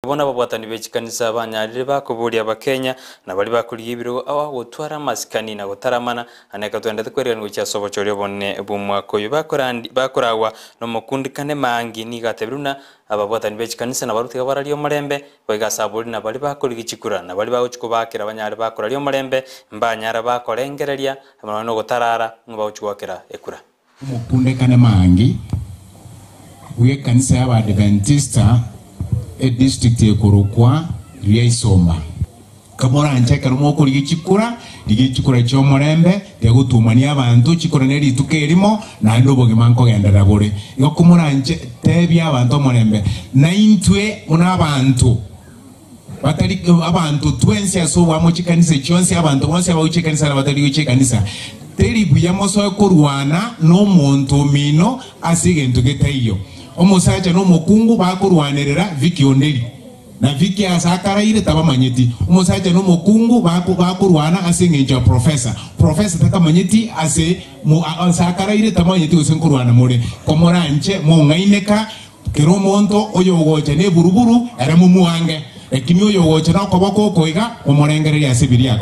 Bona babwatani bechikanisa banyarire bakuburia abakenya na bali bakuriye ibiro aho gutwara masikani na gutaramana aneka twendete kwerera ngo cyasobocoryo bonne bumwako bakorawa no mukundikane mangi ni gatebiruna ababwatani bechikanisa na barutiga barariyo marembe bagasaburi na bali bakuriye chikura na bali baguchiko bakira banyare bakorariyo marembe mbanyara bakorengereria no gutarara ngabawuchwakira ekura mukundikane mangi uye kanisa y'Abadventista district ekorokwa ry'Isomba kamora ncheka rumoko ry'ikikura cy'omurembe yagutumania abantu chikora neri tukerimo na ndoboge manko gendera bore yo kumuranje tebya abantu omurembe na intwe unabantu batari abantu twensi asowa mu chikanisa cyonse abantu bonse abawuchikanisa batari uchikanisa teri buyamoso kurwana no muntu mino asigento getayo omusacha no mukungu bakurwanirira Viki Onderi na Viki asakaraire tabamanyeti omusacha no mukungu bakurwana asingenja professor takamanyeti ase mu asakaraire tabamanyeti usenkurwana muri komoranche mu ngaineka kero monto oyogocha ne buruburu era mu muange ekimi oyogocha no koboko koiga omorengereri asebiria